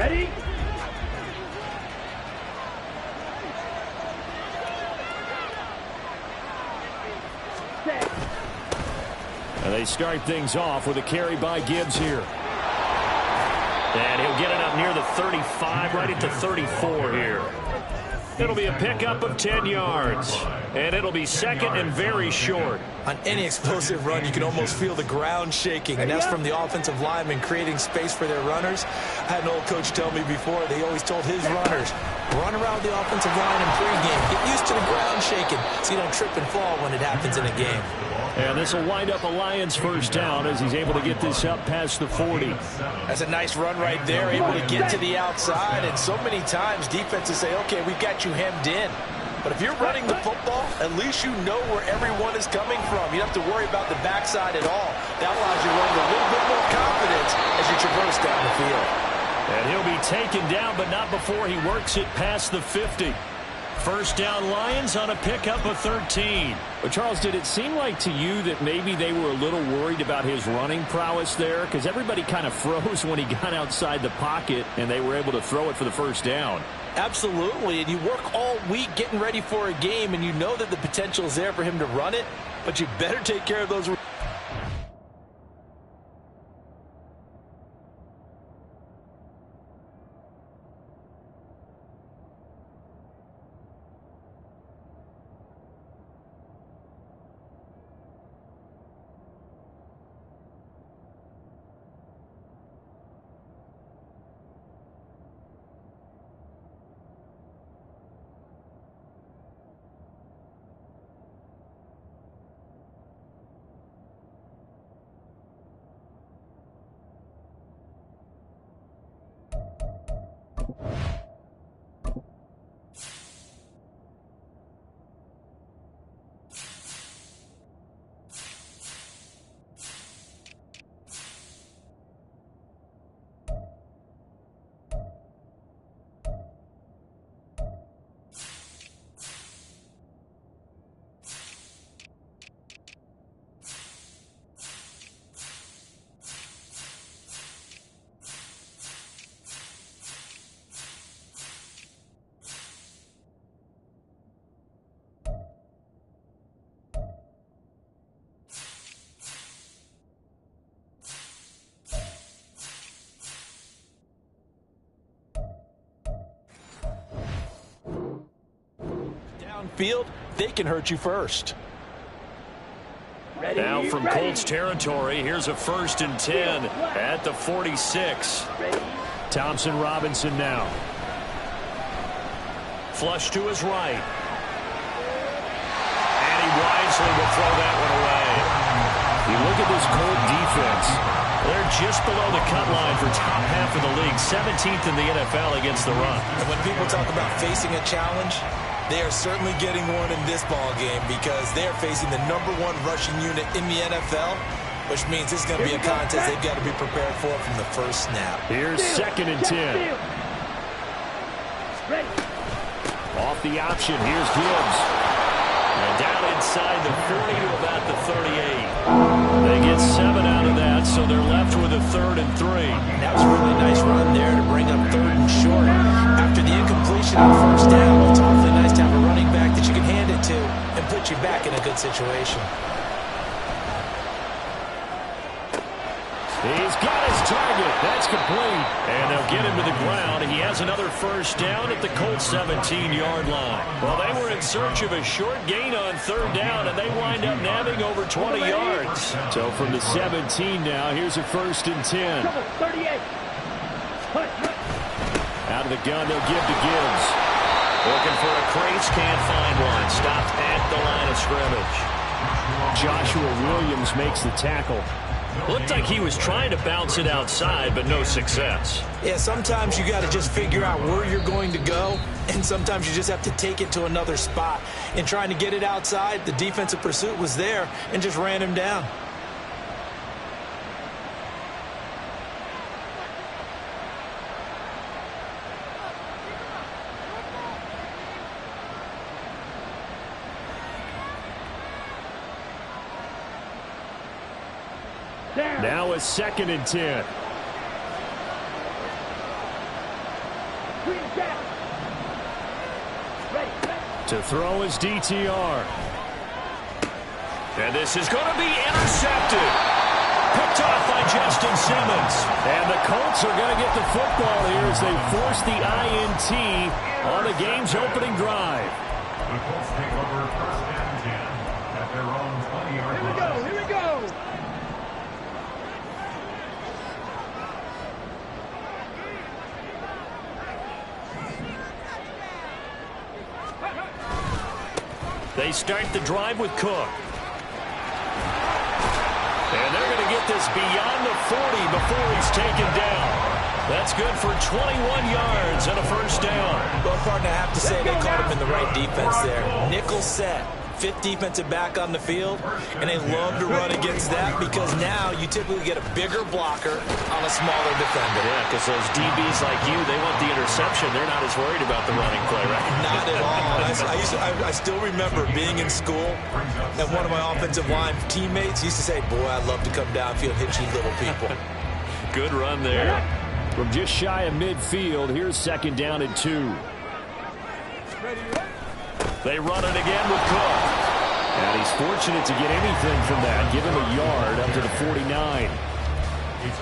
Ready? And they start things off with a carry by Gibbs here. And he'll get it up near the 35, right at the 34 here. It'll be a pickup of 10 yards. And it'll be second and very short. On any explosive run, you can almost feel the ground shaking, and that's from the offensive linemen creating space for their runners. I had an old coach tell me before, they always told his runners, run around the offensive line in pregame. Get used to the ground shaking so you don't trip and fall when it happens in a game. And this will wind up a Lions first down as he's able to get this up past the 40. That's a nice run right there, able to get to the outside. And so many times defenses say, okay, we've got you hemmed in. But if you're running the football, at least you know where everyone is coming from. You don't have to worry about the backside at all. That allows you to run with a little bit more confidence as you traverse down the field. And he'll be taken down, but not before he works it past the 50. First down Lions on a pickup of 13. But Charles, did it seem like to you that maybe they were a little worried about his running prowess there? Because everybody kind of froze when he got outside the pocket and they were able to throw it for the first down. Absolutely, and you work all week getting ready for a game, and you know that the potential is there for him to run it, but you better take care of those. Field, they can hurt you first. Now from Colts territory, here's a 1st and 10 at the 46. Thompson Robinson now. Flush to his right. And he wisely will throw that one away. You look at this Colt defense. They're just below the cut line for top half of the league, 17th in the NFL against the run. And when people talk about facing a challenge, they are certainly getting one in this ball game because they are facing the #1 rushing unit in the NFL, which means this is going to be a contest they've got to be prepared for from the first snap. Here's 2nd and 10. Off the option, here's Gibbs. And down inside the 40 to about the 38. They get 7 out of that, so they're left with a 3rd and 3. That was a really nice run there to bring up 3rd and short. After the incompletion on 1st down, it's awfully nice to have a running back that you can hand it to and put you back in a good situation. He's got his target. That's complete. And they'll get him to the ground. He has another 1st down at the Colts 17-yard line. Well, they were in search of a short gain on 3rd down, and they wind up nabbing over 20 yards. So from the 17 now, here's a 1st and 10. Out of the gun, they'll give to Gibbs. Looking for a crease, can't find one. Stopped at the line of scrimmage. Joshua Williams makes the tackle. Looked like he was trying to bounce it outside, but no success. Yeah, sometimes you got to just figure out where you're going to go, and sometimes you just have to take it to another spot. In trying to get it outside, the defensive pursuit was there and just ran him down. Now a 2nd and 10. To throw is DTR. And this is going to be intercepted. Picked off by Justin Simmons. And the Colts are going to get the football here as they force the INT on the game's opening drive. The Colts take over first and 10 at their own 20-yard line. Here we go. They start the drive with Cook. And they're going to get this beyond the 40 before he's taken down. That's good for 21 yards and a first down. Well, partner, I have to say they caught him in the right defense there. Nickel set. Fifth defensive back on the field, and they love to run against that because now you typically get a bigger blocker on a smaller defender. Yeah, because those DBs like you, they want the interception. They're not as worried about the running play, right? Not at all. I still remember being in school, and one of my offensive line teammates used to say, boy, I'd love to come downfield and hit you little people. Good run there. From just shy of midfield, here's second down and 2. They run it again with Cook. And he's fortunate to get anything from that. Give him a yard up to the 49.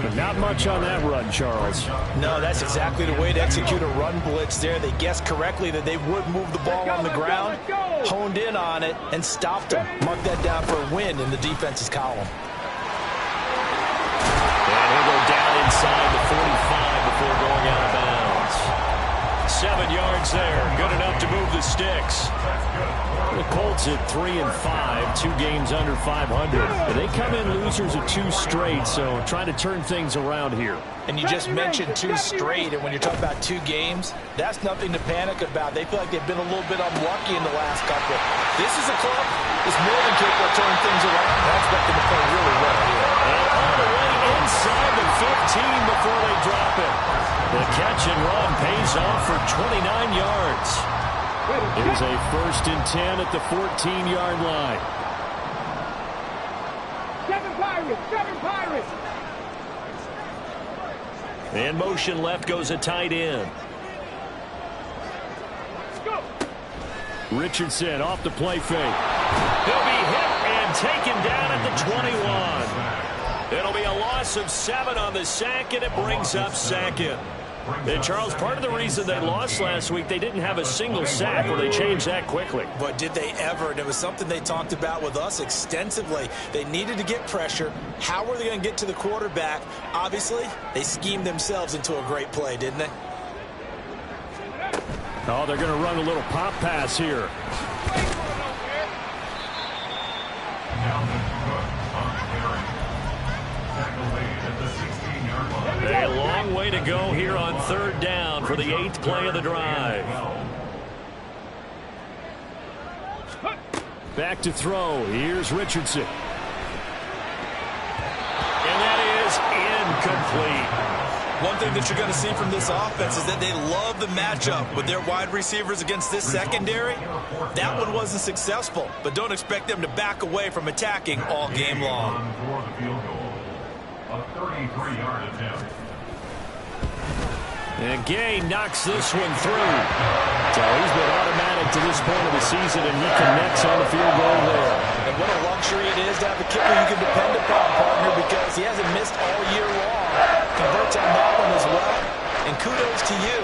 But not much on that run, Charles. No, that's exactly the way to execute a run blitz there. They guessed correctly that they would move the ball on the ground, honed in on it, and stopped them. Mark that down for a win in the defense's column. And he'll go down inside the 45 before going out of bounds. 7 yards there. Good enough to move the sticks. The Colts at 3-5, 2 games under 500. And they come in losers of 2 straight, so trying to turn things around here. And you just mentioned 2 straight, and when you're talking about 2 games, that's nothing to panic about. They feel like they've been a little bit unlucky in the last couple. This is a club that's more than capable of turning things around. I expect them to play really well here. And all the way inside the 15 before they drop it. The catch and run pays off for 29 yards. Here's a first and 10 at the 14-yard line. 7 Pirates. In motion left goes a tight end. Go. Richardson off the play fake. He'll be hit and taken down at the 21. It'll be a loss of 7 on the sack, and it brings up second. And Charles, part of the reason they lost last week, they didn't have a single sack. Well, they changed that quickly. But did they ever? And it was something they talked about with us extensively. They needed to get pressure. How were they going to get to the quarterback? Obviously, they schemed themselves into a great play, didn't they? Oh, they're going to run a little pop pass here. A long way to go here on third down for the 8th play of the drive. Back to throw. Here's Richardson. And that is incomplete. One thing that you're going to see from this offense is that they love the matchup with their wide receivers against this secondary. That one wasn't successful, but don't expect them to back away from attacking all game long. A 33-yard attempt. And Gay knocks this one through. So he's been automatic to this point of the season, and he connects on the field goal there. And what a luxury it is to have a kicker you can depend upon, partner, because he hasn't missed all year long. Converts on that one as well. And kudos to you.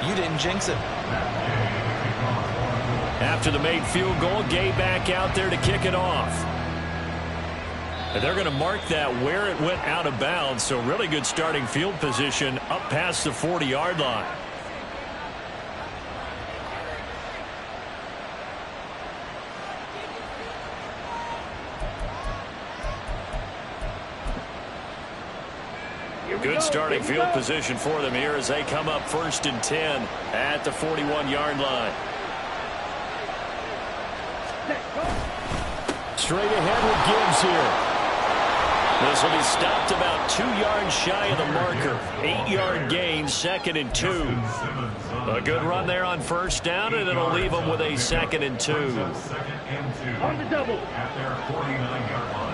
You didn't jinx it. After the made field goal, Gay back out there to kick it off. And they're going to mark that where it went out of bounds, so really good starting field position up past the 40-yard line. Good starting field position for them here as they come up first and 10 at the 41-yard line. Straight ahead with Gibbs here. This will be stopped about 2 yards shy of the marker. 8-yard gain, 2nd and 2. A good run there on first down, and it'll leave them with a 2nd and 2. On the double. At their 49-yard line.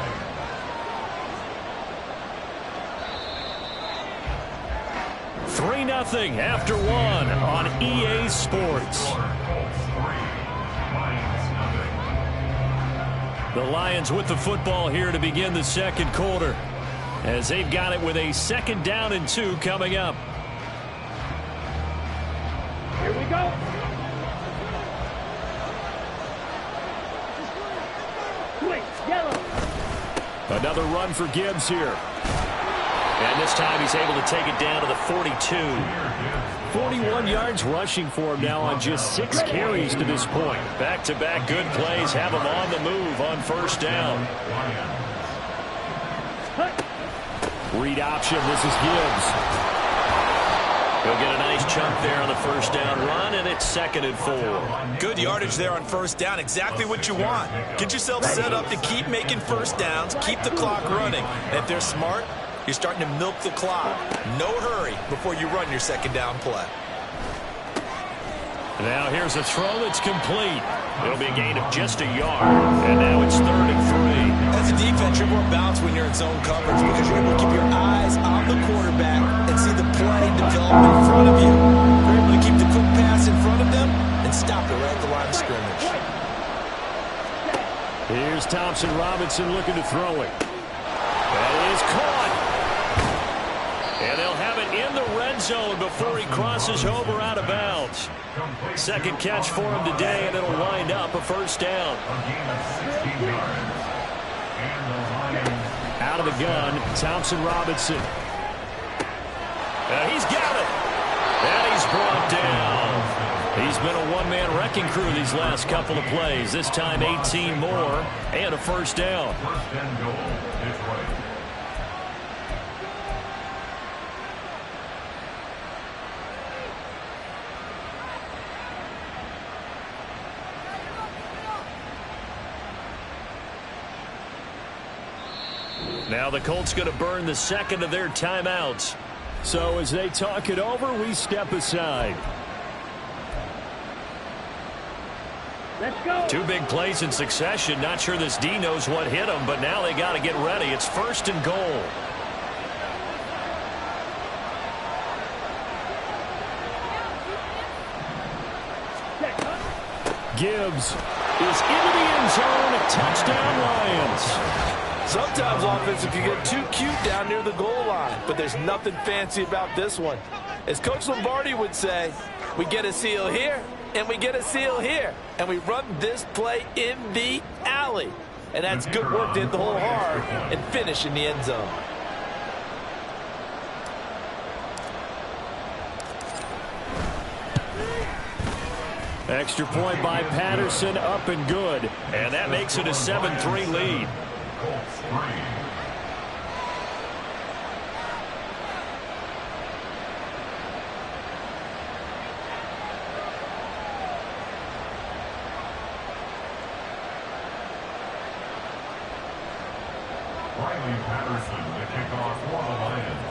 3-0 after one on EA Sports. The Lions with the football here to begin the second quarter, as they've got it with a 2nd down and 2 coming up. Here we go. Quick, yellow. Another run for Gibbs here. And this time he's able to take it down to the 42. 41 yards rushing for him now on just 6 carries to this point. Back-to-back good plays have him on the move on 1st down. Read option. This is Gibbs. He'll get a nice chunk there on the 1st down run, and it's 2nd and 4. Good yardage there on 1st down. Exactly what you want. Get yourself set up to keep making 1st downs, keep the clock running. And if they're smart, you're starting to milk the clock. No hurry before you run your 2nd down play. Now here's a throw that's complete. It'll be a gain of just a yard. And now it's 3rd and 3. As a defense, you're more balanced when you're in zone coverage because you're able to keep your eyes on the quarterback and see the play develop in front of you. You're able to keep the quick pass in front of them and stop it right at the line of scrimmage. Here's Thompson Robinson looking to throw it. That is caught. And they'll have it in the red zone before he crosses over out of bounds. 2nd catch for him today, and it'll wind up a 1st down. Out of the gun, Thompson Robinson. He's got it. And he's brought down. He's been a one-man wrecking crew these last couple of plays. This time 18 more and a 1st down. 1st and goal, Detroit. Now the Colts going to burn the 2nd of their timeouts. So as they talk it over, we step aside. Let's go. 2 big plays in succession. Not sure this D knows what hit him, but now they got to get ready. It's 1st and goal. Gibbs is into the end zone. Touchdown, Lions. Sometimes offense, if you get too cute down near the goal line, but there's nothing fancy about this one. As Coach Lombardi would say, we get a seal here, and we get a seal here, and we run this play in the alley. And that's good work to hit the hole hard and finish in the end zone. Extra point by Patterson, up and good. And that makes it a 7-3 lead. Colts 3. Riley Patterson to kick off for the Lions.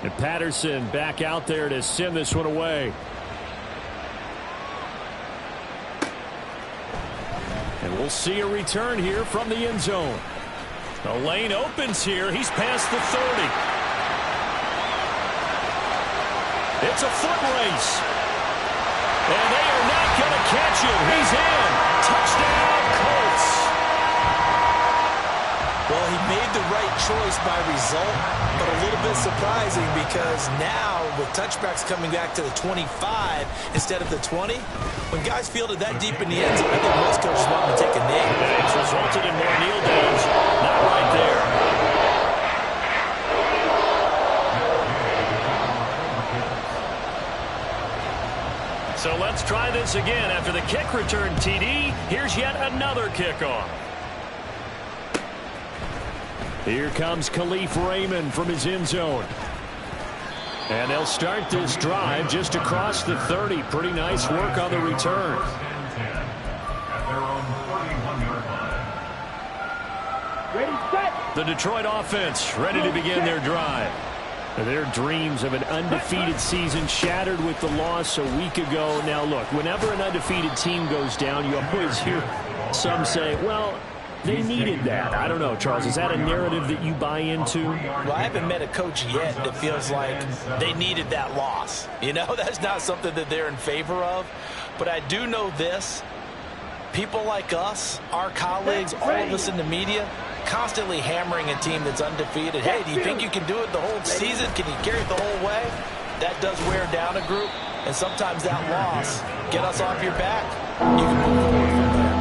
And Patterson back out there to send this one away. And we'll see a return here from the end zone. The lane opens here. He's past the 30. It's a foot race. And they are not going to catch him. He's in. Touchdown, Colts. Well, he made the right choice by result, but a little bit surprising because now with touchbacks coming back to the 25 instead of the 20, when guys fielded that deep in the end zone, I think most coaches want to take a knee. It's resulted in more kneel downs. Not right there. So let's try this again. After the kick return TD, here's yet another kickoff. Here comes Khalif Raymond from his end zone. And they'll start this drive just across the 30. Pretty nice work on the return. 1st and 10 at their own 31-yard line. Ready, set. The Detroit offense ready to begin their drive. Their dreams of an undefeated season shattered with the loss a week ago. Now, look, whenever an undefeated team goes down, you always hear some say, well, they needed that. I don't know, Charles. Is that a narrative that you buy into? Well, I haven't met a coach yet that feels like they needed that loss. You know, that's not something that they're in favor of. But I do know this. People like us, our colleagues, all of us in the media, constantly hammering a team that's undefeated. Hey, do you think you can do it the whole season? Can you carry it the whole way? That does wear down a group. And sometimes that loss, get us off your back, you can move forward from there.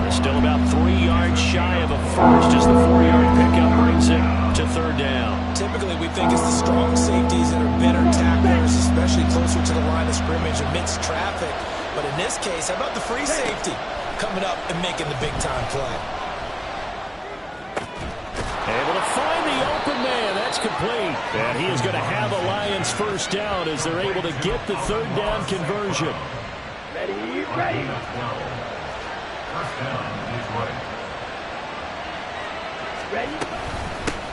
Still about 3 yards shy of a first as the 4-yard pickup brings it to third down. Typically, we think it's the strong safeties that are better tacklers, especially closer to the line of scrimmage amidst traffic. But in this case, how about the free safety coming up and making the big-time play? Able to find the open man. That's complete. And he is going to have a Lions first down as they're able to get the third down conversion. Ready, ready. First down, Detroit. Ready.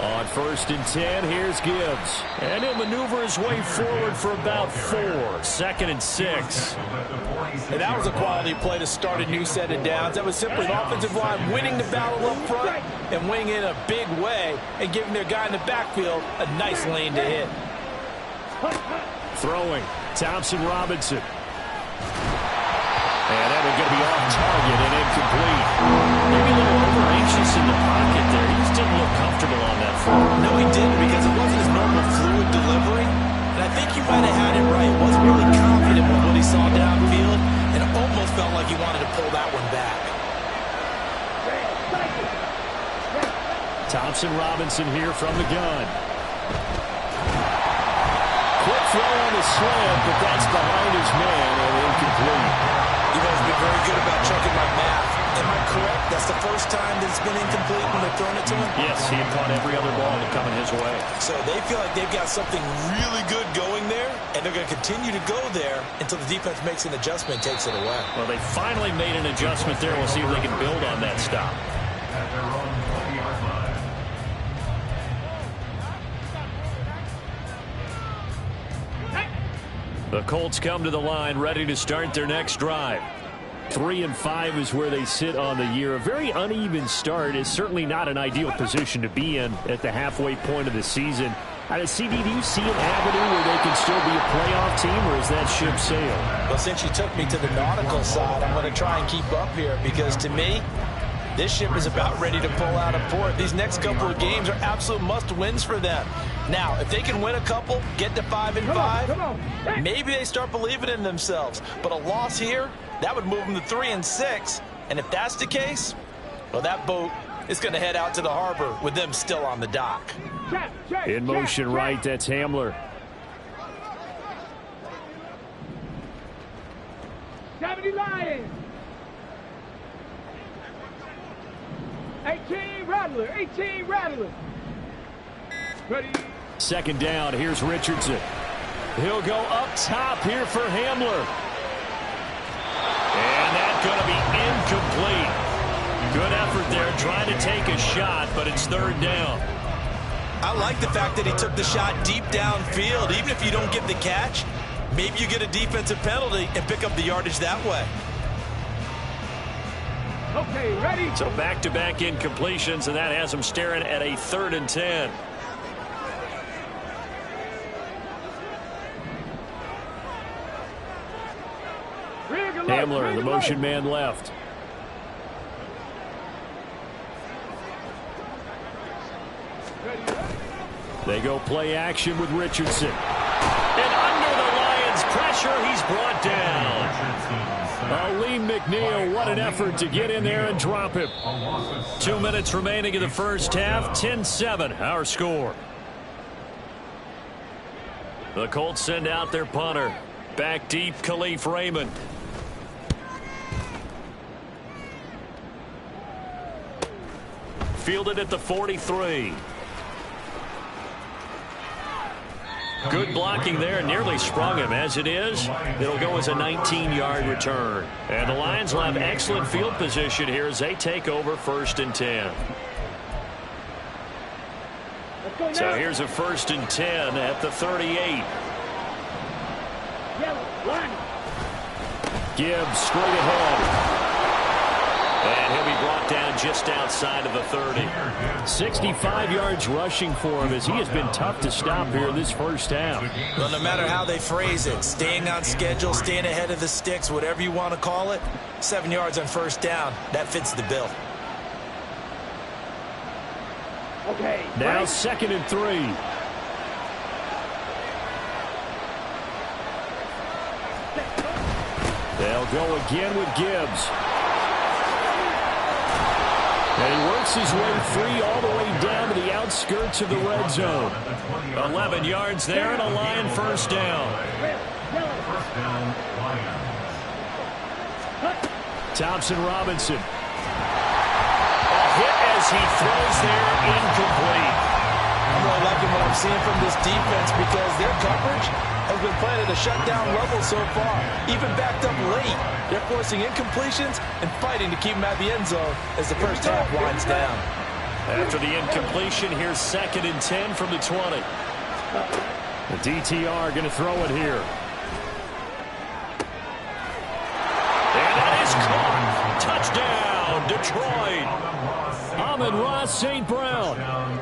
On 1st and 10, here's Gibbs. And he'll maneuver his way forward for about 4. 2nd and 6. And that was a quality play to start a new set of downs. That was simply the offensive line winning the battle up front and winning it in a big way and giving their guy in the backfield a nice lane to hit. Throwing, Thompson Robinson. And that one's going to be off target and incomplete. Maybe a little over-anxious in the pocket there. He just didn't look comfortable on that throw. No, he didn't, because it wasn't his normal fluid delivery. And I think you might have had it right. He wasn't really confident with what he saw downfield, and it almost felt like he wanted to pull that one back. Thompson Robinson here from the gun. Quick throw on the slant, but that's behind his man and incomplete. You guys have been very good about checking my math. Am I correct? That's the first time that it's been incomplete when they're throwing it to him? Yes, he had caught every other ball that coming his way. So they feel like they've got something really good going there, and they're going to continue to go there until the defense makes an adjustment and takes it away. Well, they finally made an adjustment there. We'll see if they can build on that stop. At their own 20-yard line. The Colts come to the line ready to start their next drive. 3-5 is where they sit on the year. A very uneven start is certainly not an ideal position to be in at the halfway point of the season. CD, do you see an avenue where they can still be a playoff team, or is that ship sailed? Well, since you took me to the nautical side, I'm going to try and keep up here, because to me, this ship is about ready to pull out of port. These next couple of games are absolute must-wins for them. Now, if they can win a couple, get to 5-5, maybe they start believing in themselves. But a loss here, that would move them to 3-6. And if that's the case, well, that boat is going to head out to the harbor with them still on the dock. In motion right, that's Hamler. 70 Lions. 18 Rattler. 18 Rattler. Ready. 2nd down. Here's Richardson. He'll go up top here for Hamler. And that's going to be incomplete. Good effort there trying to take a shot, but it's 3rd down. I like the fact that he took the shot deep downfield. Even if you don't get the catch, maybe you get a defensive penalty and pick up the yardage that way. Okay, ready. So back-to-back incompletions, and that has them staring at a 3rd and 10. Hamler, the motion man left. They go play action with Richardson. And under the Lions' pressure, he's brought down. Lee McNeil, what an effort to get in there and drop him. 2 minutes remaining in the first half. 10-7, our score. The Colts send out their punter. Back deep, Khalif Raymond. Fielded at the 43. Good blocking there, nearly sprung him. As it is, it'll go as a 19-yard return. And the Lions will have excellent field position here as they take over 1st and 10. So here's a 1st and 10 at the 38. Gibbs straight ahead. And he'll be brought down just outside of the 30. 65 yards rushing for him as he has been tough to stop here in this first half. Well, no matter how they phrase it, staying on schedule, staying ahead of the sticks, whatever you want to call it, 7 yards on 1st down, that fits the bill. Okay. Now right. 2nd and 3. They'll go again with Gibbs. And he works his way free all the way down to the outskirts of the red zone. 11 yards there and a Lion 1st down. First down, Lions. Thompson-Robinson. A hit as he throws there, incomplete. I'm really liking what I'm seeing from this defense because their coverage has been playing at a shutdown level so far. Even backed up late, they're forcing incompletions and fighting to keep them at the end zone as the first half winds down. After the incompletion, here's 2nd and 10 from the 20. The DTR going to throw it here. And that is caught. Touchdown, Detroit. Amon-Ra St. Brown,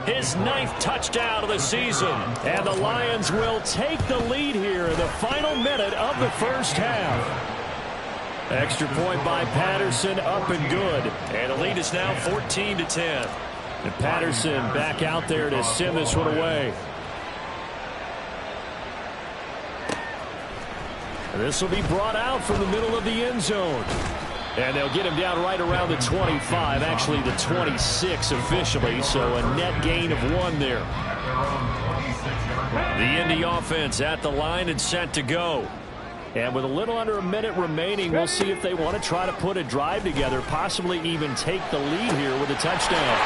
his 9th touchdown of the season. And the Lions will take the lead here in the final minute of the first half. Extra point by Patterson, up and good. And the lead is now 14-10. And Patterson back out there to send this one away. And this will be brought out from the middle of the end zone. And they'll get him down right around the 25, actually the 26 officially, so a net gain of 1 there. The Indy offense at the line and set to go. And with a little under a minute remaining, we'll see if they want to try to put a drive together, possibly even take the lead here with a touchdown.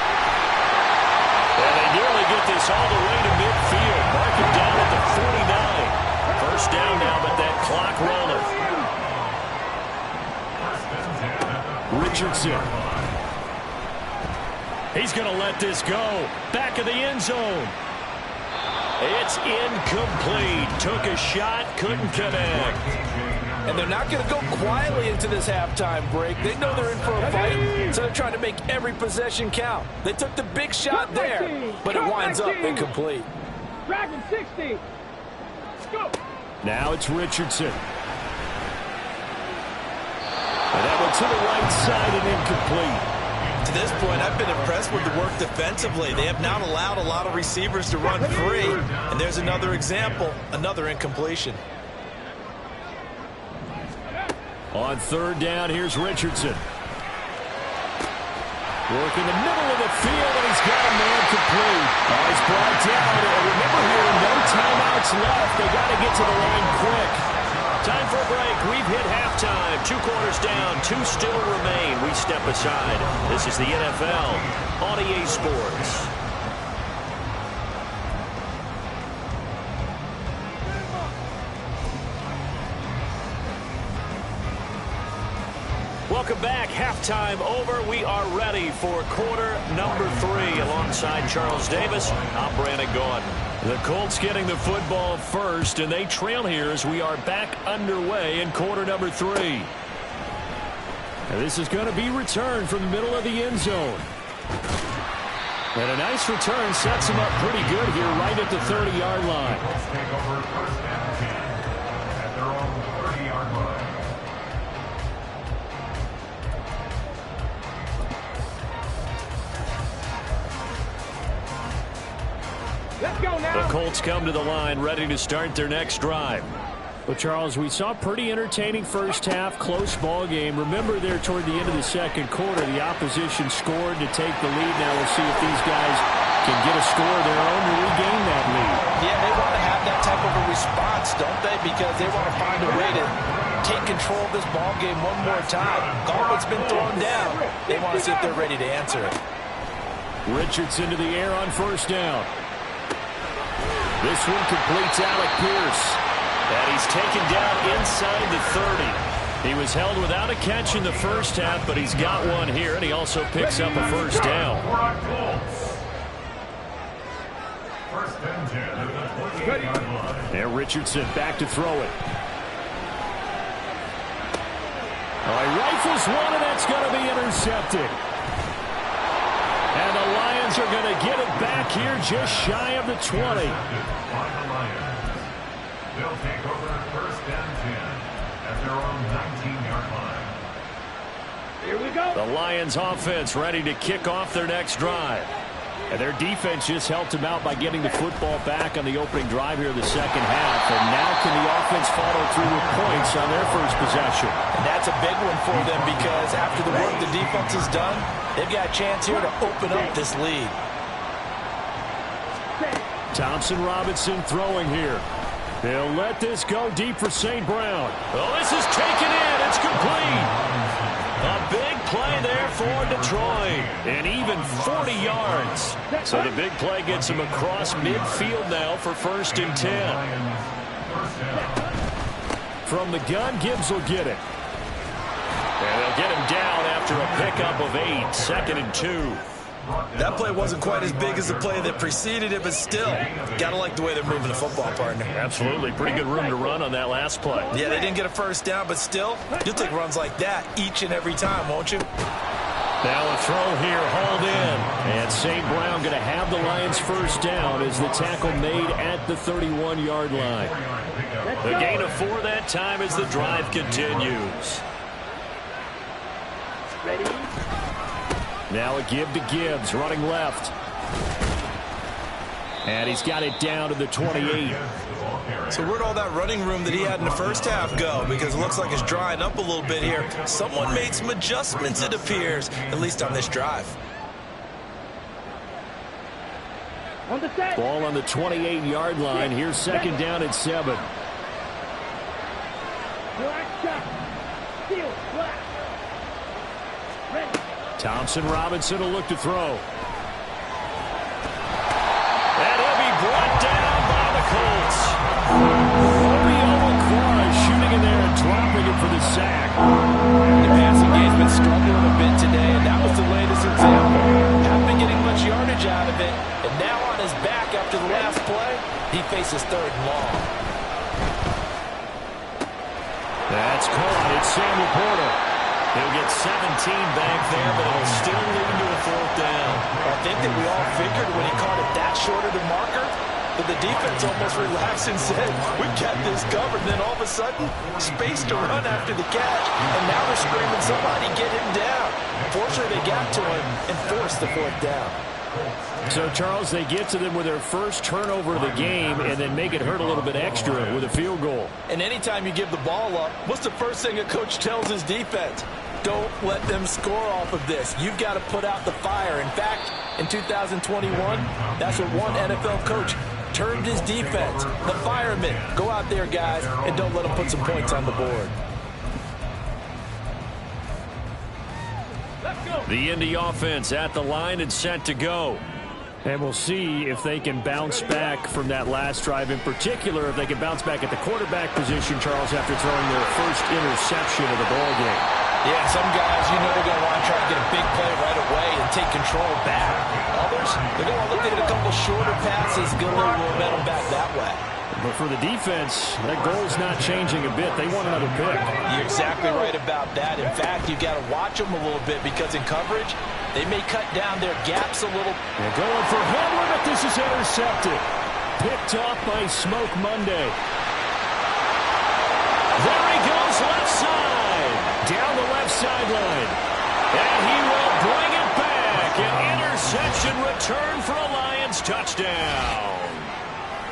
And they nearly get this all the way to midfield. Mark it down at the 49. First down now, but that clock rolling. Richardson. He's going to let this go. Back of the end zone. It's incomplete. Took a shot, couldn't connect. And they're not going to go quietly into this halftime break. They know they're in for a fight, so they're trying to make every possession count. They took the big shot there, but it winds up incomplete. Dragon 60. Go. Now it's Richardson. And that one to the right side and incomplete. To this point, I've been impressed with the work defensively. They have not allowed a lot of receivers to run free. And there's another example, another incompletion. On 3rd down, here's Richardson. Working the middle of the field, and he's got a man complete. He's brought down. And remember here, no timeouts left. They got to get to the line quick. Time for a break. We've hit halftime. 2 quarters down. 2 still remain. We step aside. This is the NFL on EA Sports. Welcome back. Halftime over. We are ready for quarter number 3. Alongside Charles Davis, I'm Brandon Gordon. The Colts getting the football first, and they trail here as we are back underway in quarter number 3. And this is going to be returned from the middle of the end zone. And a nice return sets them up pretty good here right at the 30-yard line. Colts take over 1st and 10 at their own 30-yard line. Let's go now. The Colts come to the line ready to start their next drive. Well, Charles, we saw a pretty entertaining first half, close ball game. Remember there toward the end of the second quarter, the opposition scored to take the lead. Now we'll see if these guys can get a score of their own to regain that lead. Yeah, they want to have that type of a response, don't they? Because they want to find a way to take control of this ball game one more time. Gauntlet's been thrown down. They want to see if they're ready to answer it. Richardson to the air on 1st down. This one completes Alec Pierce. And he's taken down inside the 30. He was held without a catch in the first half, but he's got one here, and he also picks up a 1st down. First and 10 at the 20-yard line. And Richardson back to throw it. He rifles one, and that's going to be intercepted. And the Lions are going to get it back here just shy of the 20. By the Lions. They'll take over first and 10 at their own 19-yard line. Here we go. The Lions offense ready to kick off their next drive. And their defense just helped them out by getting the football back on the opening drive here in the second half. And now can the offense follow through with points on their first possession? And that's a big one for them because after the work the defense has done, they've got a chance here to open up this lead. Thompson Robinson throwing here. They'll let this go deep for St. Brown. Oh, this is taken in. It's complete. A big play there for Detroit. And even 40 yards. So the big play gets him across midfield now for first and 10. From the gun, Gibbs will get it. And they'll get him down after a pickup of 8. Second and 2. That play wasn't quite as big as the play that preceded it, but still, gotta like the way they're moving the football, partner. Absolutely. Pretty good room to run on that last play. Yeah, they didn't get a first down, but still, you'll take runs like that each and every time, won't you? Now a throw here, hauled in. And St. Brown going to have the Lions first down as the tackle made at the 31-yard line. The gain of 4 that time as the drive continues. Ready? Now a give to Gibbs, running left. And he's got it down to the 28. So where'd all that running room that he had in the first half go? Because it looks like it's drying up a little bit here. Someone made some adjustments, it appears, at least on this drive. On the set. Ball on the 28-yard line. Here's second down at 7. Black shot. Steal. Black. Ready. Thompson Robinson will look to throw. And he'll be brought down by the Colts. Romeo McQuarrie shooting in there and dropping it for the sack. The passing game's been struggling a bit today, and that was the latest example. Haven't been getting much yardage out of it, and now on his back after the last play, he faces third and long. That's caught. It's Sam Laporta. He'll get 17 back there, but it'll still lead to a fourth down. I think that we all figured when he caught it that short of the marker, but the defense almost relaxed and said, we got this covered. And then all of a sudden, space to run after the catch, and now they're screaming, somebody get him down. Fortunately, they got to him and forced the fourth down. So, Charles, they get to them with their first turnover of the game and then make it hurt a little bit extra with a field goal. And anytime you give the ball up, what's the first thing a coach tells his defense? Don't let them score off of this. You've got to put out the fire. In fact, in 2021, that's what one NFL coach termed his defense. The firemen. Go out there, guys, and don't let them put some points on the board. The Indy offense at the line and set to go. And we'll see if they can bounce back from that last drive, in particular, if they can bounce back at the quarterback position, Charles, after throwing their first interception of the ballgame. Yeah, some guys, you know they're going to want to try to get a big play right away and take control back. Others, they're going to look at a couple shorter passes, get a little momentum back that way. But for the defense, that goal's not changing a bit. They want another pick. You're exactly right about that. In fact, you've got to watch them a little bit because in coverage, they may cut down their gaps a little. They're going for Hamlin, but this is intercepted. Picked off by Smoke Monday. There he goes, left side. Down the left sideline. And he will bring it back. An interception return for a Lions touchdown.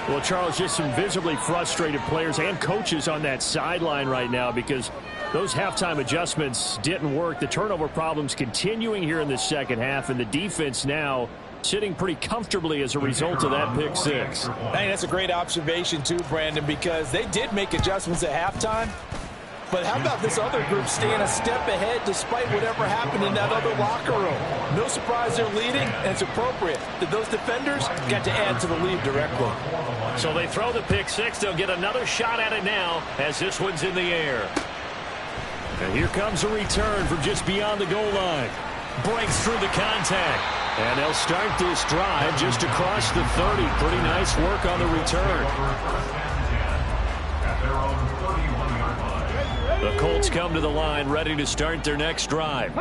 Well, Charles, just some visibly frustrated players and coaches on that sideline right now because those halftime adjustments didn't work. The turnover problems continuing here in the second half, and the defense now sitting pretty comfortably as a result of that pick six. Hey, that's a great observation too, Brandon, because they did make adjustments at halftime. But how about this other group staying a step ahead despite whatever happened in that other locker room? No surprise they're leading, and it's appropriate that those defenders got to add to the lead directly. So they throw the pick six. They'll get another shot at it now as this one's in the air. And here comes a return from just beyond the goal line. Breaks through the contact. And they'll start this drive just across the 30. Pretty nice work on the return. At their own 31-yard line. The Colts come to the line ready to start their next drive.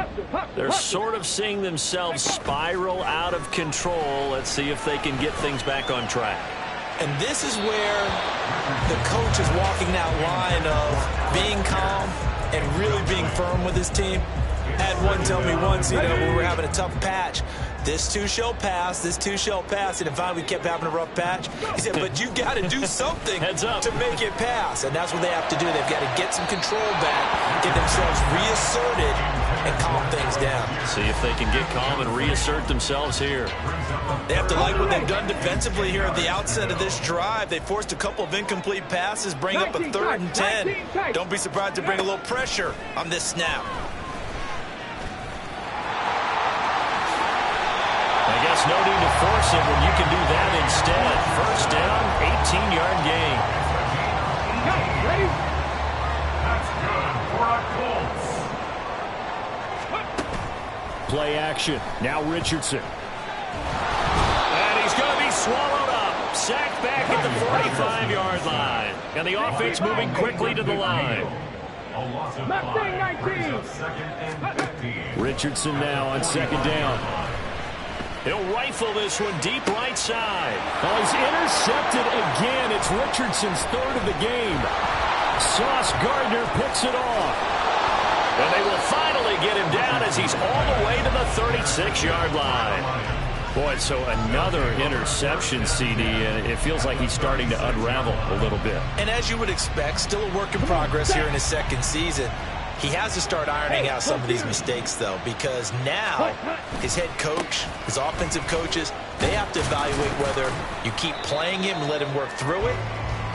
They're sort of seeing themselves spiral out of control. Let's see if they can get things back on track. And this is where the coach is walking that line of being calm and really being firm with his team. Had one tell me once, when we were having a tough patch, this too shall pass, this too shall pass. And finally we kept having a rough patch. He said, but you got to do something to make it pass. And that's what they have to do. They've got to get some control back, get themselves reasserted, and calm things down. See if they can get calm and reassert themselves here. They have to like what they've done defensively here at the outset of this drive. They forced a couple of incomplete passes, bring up a 3rd and 10. Don't be surprised to bring a little pressure on this snap. I guess no need to force it when you can do that instead. First down, 18-yard gain. Ready? That's good for a Colts. Play action. Now Richardson. And he's going to be swallowed up. Sacked back at the 45-yard line. And the offense moving quickly to the line. A loss of 5 brings up 2nd and 15. Richardson now on 2nd down. He'll rifle this one deep right side. Oh, he's intercepted again. It's Richardson's 3rd of the game. Sauce Gardner picks it off. And they will finally get him down as he's all the way to the 36-yard line. Boy, so another interception, CD, and it feels like he's starting to unravel a little bit. And as you would expect, still a work in progress here in his 2nd season. He has to start ironing out some of these mistakes, though, because now his head coach, his offensive coaches, they have to evaluate whether you keep playing him and let him work through it,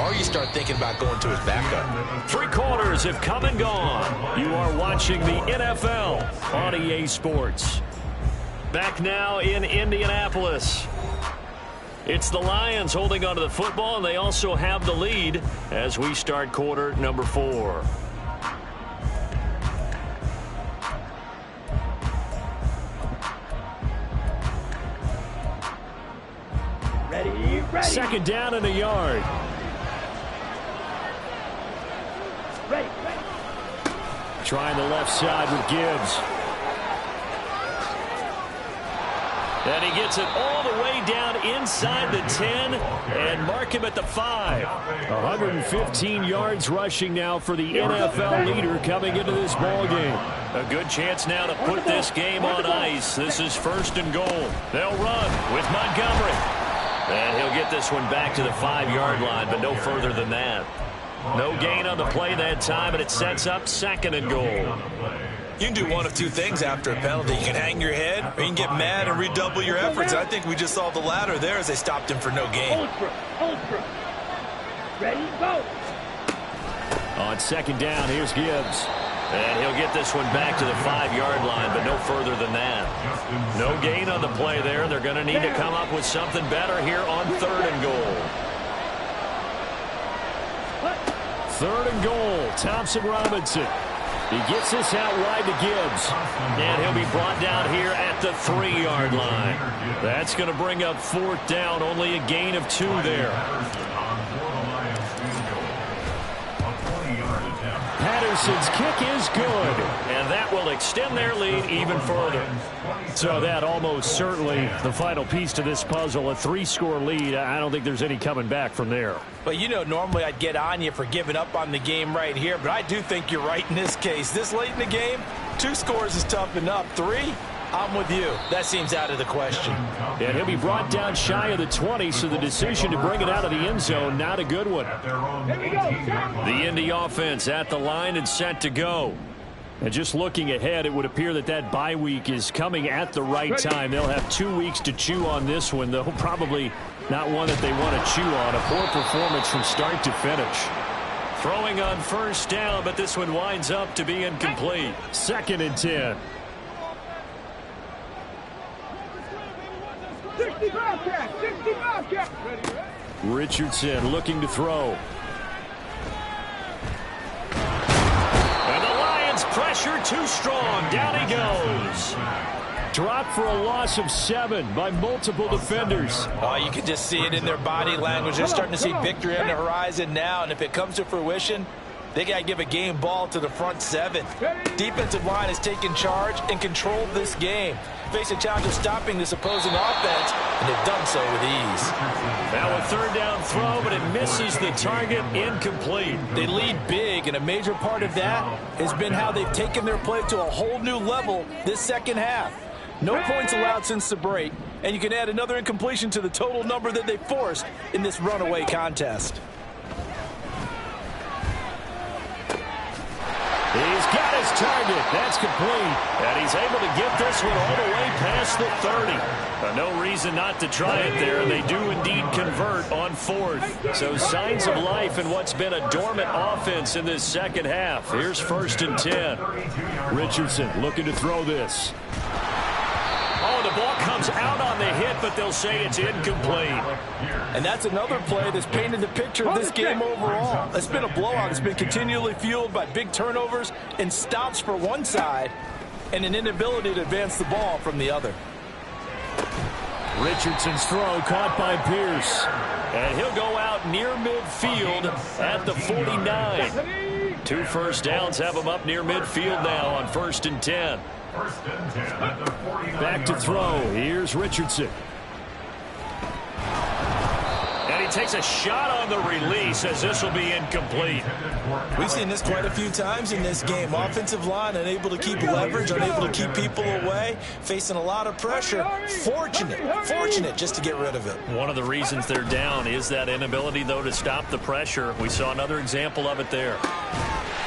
or you start thinking about going to his backup. 3 quarters have come and gone. You are watching the NFL on EA Sports. Back now in Indianapolis. It's the Lions holding onto the football, and they also have the lead as we start quarter number 4. Ready? 2nd down and a yard. Ready. Trying the left side with Gibbs. And he gets it all the way down inside the 10 and mark him at the 5. 115 yards rushing now for the NFL leader coming into this ball game. A good chance now to put this game on ice. This is 1st and goal. They'll run with Montgomery. And he'll get this one back to the 5-yard line, but no further than that. No gain on the play that time, and it sets up 2nd and goal. You can do one of two things after a penalty. You can hang your head, or you can get mad and redouble your efforts. I think we just saw the latter there as they stopped him for no gain. Ultra. Ready, go. On 2nd down, here's Gibbs. And he'll get this one back to the 5-yard line, but no further than that. No gain on the play there. They're going to need to come up with something better here on 3rd and goal. 3rd and goal. Thompson Robinson. He gets this out wide to Gibbs. And he'll be brought down here at the 3-yard line. That's going to bring up 4th down. Only a gain of 2 there. Patterson's kick is good. And that will extend their lead even further. So that almost certainly the final piece to this puzzle. A 3-score lead. I don't think there's any coming back from there. But normally I'd get on you for giving up on the game right here, but I do think you're right in this case. This late in the game, 2 scores is tough enough. 3, I'm with you. That seems out of the question. And he'll be brought down shy of the 20, so the decision to bring it out of the end zone, not a good one. Here we go. The Indy offense at the line and set to go. And just looking ahead, it would appear that bye week is coming at the right time. They'll have 2 weeks to chew on this one, though probably not one that they want to chew on. A poor performance from start to finish. Throwing on 1st down, but this one winds up to be incomplete. 2nd and 10. 65 catch. Richardson looking to throw. And the Lions pressure too strong. Down he goes. dropped for a loss of 7 by multiple defenders. Oh, you can just see it in their body language. They're starting to see victory on the horizon now, and if it comes to fruition, they got to give a game ball to the front 7. Defensive line has taken charge and controlled this game. Face a challenge of stopping this opposing offense, and they've done so with ease. Now a third down throw, but it misses the target, incomplete. They lead big, and a major part of that has been how they've taken their play to a whole new level this second half. No points allowed since the break, and you can add another incompletion to the total number that they forced in this runaway contest. He's got his target. That's complete. And he's able to get this one all the way past the 30. No reason not to try it there. They do indeed convert on 4th. So signs of life in what's been a dormant offense in this second half. Here's 1st and 10. Richardson looking to throw this. Oh, the ball comes out on the hit, but they'll say it's incomplete. And that's another play that's painted the picture of this game overall. It's been a blowout. It's been continually fueled by big turnovers and stops for one side and an inability to advance the ball from the other. Richardson's throw caught by Pierce. And he'll go out near midfield at the 49. 2 first downs have him up near midfield now on 1st and 10. Back to throw. Here's Richardson. And he takes a shot on the release as this will be incomplete. We've seen this quite a few times in this game. Offensive line unable to keep leverage, unable to keep people away, facing a lot of pressure. Fortunate just to get rid of it. One of the reasons they're down is that inability, though, to stop the pressure. We saw another example of it there.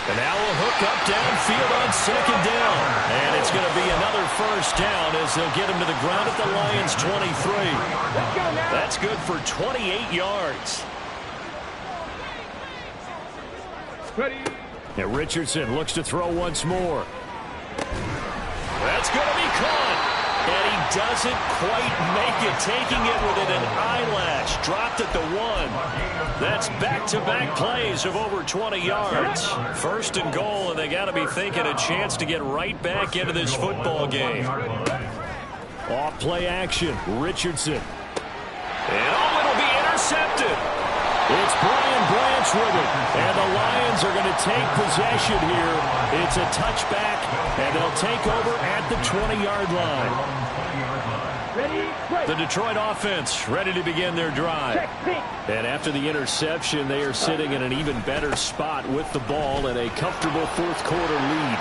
And now we'll hook up downfield on 2nd down. And it's going to be another first down as they'll get him to the ground at the Lions' 23. That's good for 28 yards. And Richardson looks to throw once more. That's going to be caught. And he doesn't quite make it, taking it within an eyelash. Dropped at the 1. That's back-to-back plays of over 20 yards. 1st and goal, and they got to be thinking a chance to get right back into this football game. Off play action, Richardson. And it'll be intercepted. It's Brian Branch with it, and the Lions are going to take possession here. It's a touchback, and they'll take over at the 20-yard line. The Detroit offense ready to begin their drive. And after the interception, they are sitting in an even better spot with the ball and a comfortable 4th quarter lead.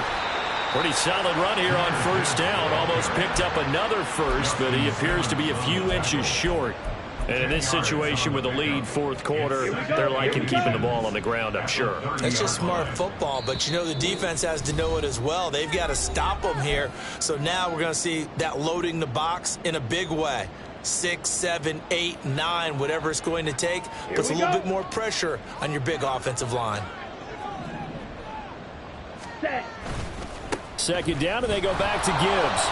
Pretty solid run here on 1st down. Almost picked up another first, but he appears to be a few inches short. And in this situation with a lead 4th quarter, they're liking keeping the ball on the ground, I'm sure. That's just smart football, but you know the defense has to know it as well. They've got to stop them here. So now we're going to see that loading the box in a big way. 6, 7, 8, 9, whatever it's going to take, puts a little bit more pressure on your big offensive line. 2nd down, and they go back to Gibbs.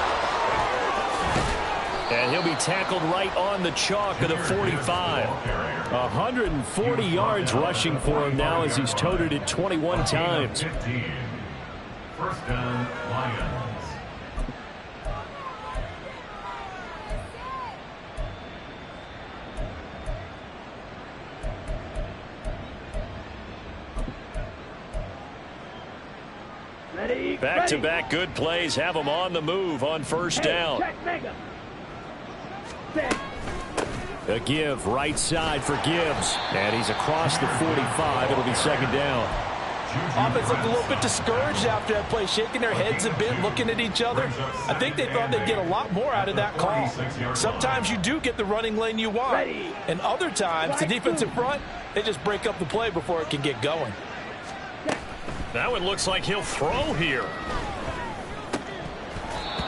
And he'll be tackled right on the chalk of the 45. 140 yards rushing for him now as he's toted it 21 times. 1st down, Lions. Back-to-back good plays have them on the move on 1st down. A give right side for Gibbs. And he's across the 45. It'll be 2nd down. Offense looked a little bit discouraged after that play, shaking their heads a bit, looking at each other. I think they thought they'd get a lot more out of that call. Sometimes you do get the running lane you want. And other times, the defensive front, they just break up the play before it can get going. That one looks like he'll throw here.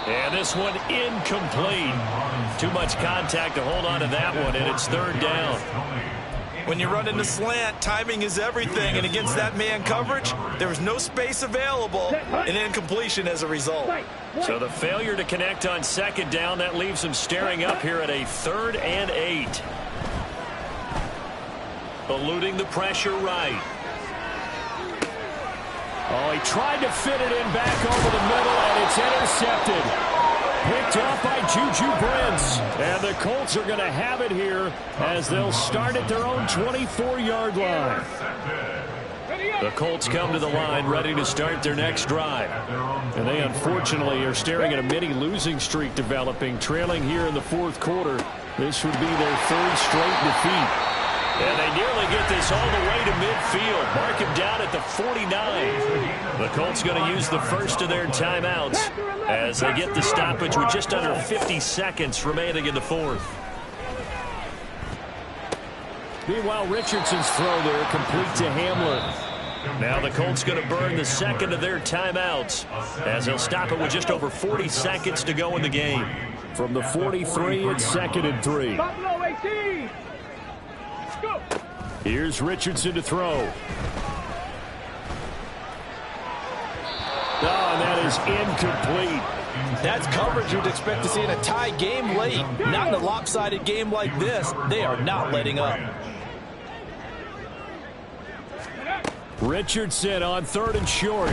And this one incomplete. Too much contact to hold on to that one, and it's 3rd down. When you run in the slant, timing is everything, and against that man coverage, there was no space available, and incompletion as a result. So the failure to connect on 2nd down, that leaves him staring up here at a 3rd and 8. Eluding the pressure right. Oh, he tried to fit it in back over the middle, and it's intercepted. Picked off by Juju Brents. And the Colts are going to have it here as they'll start at their own 24-yard line. The Colts come to the line ready to start their next drive. And they unfortunately are staring at a mini losing streak developing, trailing here in the fourth quarter. This would be their third straight defeat. And they nearly get this all the way to midfield. Mark him down at the 49. The Colts going to use the first of their timeouts as they get the stoppage with just under 50 seconds remaining in the fourth. Meanwhile, Richardson's throw there complete to Hamler. Now the Colts going to burn the second of their timeouts as they'll stop it with just over 40 seconds to go in the game. From the 43, it's 2nd and 3. Here's Richardson to throw. Oh, and that is incomplete. That's coverage you'd expect to see in a tie game late. Not in a lopsided game like this. They are not letting up. Richardson on 3rd and short.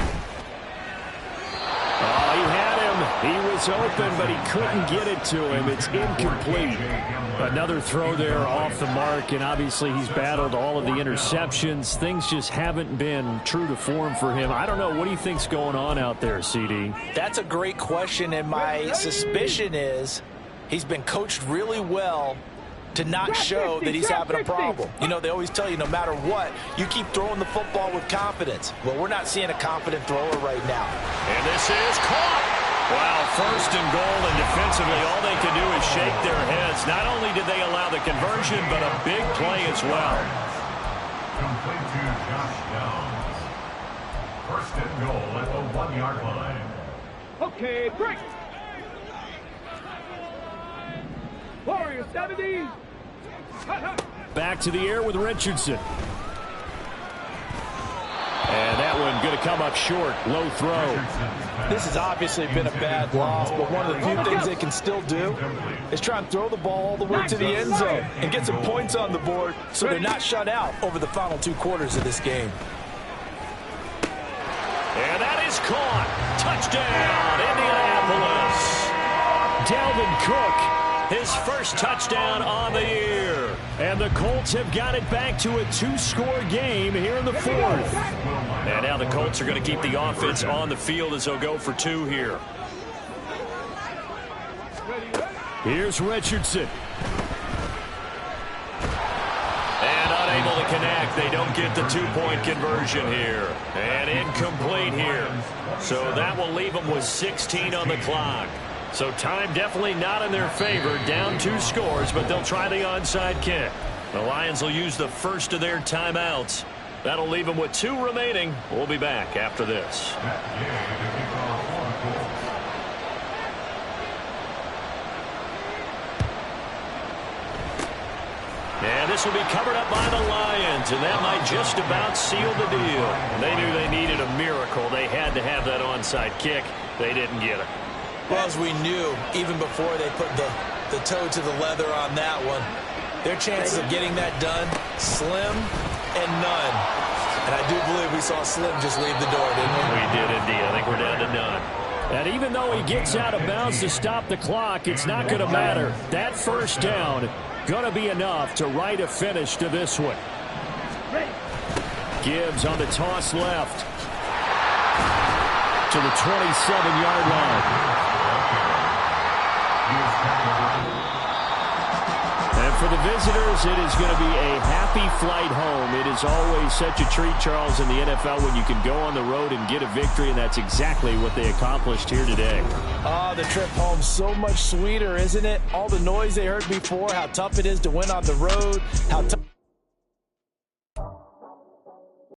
Oh, he had him. He was open, but he couldn't get it to him. It's incomplete. Another throw there off the mark, and obviously he's battled all of the interceptions. Things just haven't been true to form for him. I don't know. What do you think's going on out there, CD? That's a great question, and my suspicion is he's been coached really well to not show that he's having a problem. You know, they always tell you no matter what, you keep throwing the football with confidence. Well, we're not seeing a confident thrower right now. And this is caught. Wow, 1st and goal, and defensively all they can do is shake their heads. Not only did they allow the conversion, but a big play as well. Complete to Josh Downs. 1st and goal at the 1-yard line. Okay, break. Warrior 70. Back to the air with Richardson. And that one going to come up short. Low throw. This has obviously been a bad loss, but one of the few things they can still do is try and throw the ball all the way to the end zone and get some points on the board so they're not shut out over the final 2 quarters of this game. And that is caught. Touchdown, Indianapolis. Dalvin Cook. His first touchdown on the year. And the Colts have got it back to a 2-score game here in the 4th. And now the Colts are going to keep the offense on the field as they'll go for 2 here. Here's Richardson. And unable to connect. They don't get the 2-point conversion here. And incomplete here. So that will leave them with 16 on the clock. So time definitely not in their favor. Down 2 scores, but they'll try the onside kick. The Lions will use the first of their timeouts. That'll leave them with 2 remaining. We'll be back after this. And this will be covered up by the Lions, and that might just about seal the deal. They knew they needed a miracle. They had to have that onside kick. They didn't get it. Well, as we knew, even before they put the toe to the leather on that one, their chances of getting that done, slim and none. And I do believe we saw Slim just leave the door, didn't we? We did indeed. I think we're down to none. And even though he gets out of bounds to stop the clock, it's not going to matter. That first down going to be enough to write a finish to this one. Gibbs on the toss left to the 27-yard line. And for the visitors, it is going to be a happy flight home. It is always such a treat, Charles, in the NFL when you can go on the road and get a victory, and that's exactly what they accomplished here today. The trip home so much sweeter, isn't it? All the noise they heard before, how tough it is to win on the road, how tough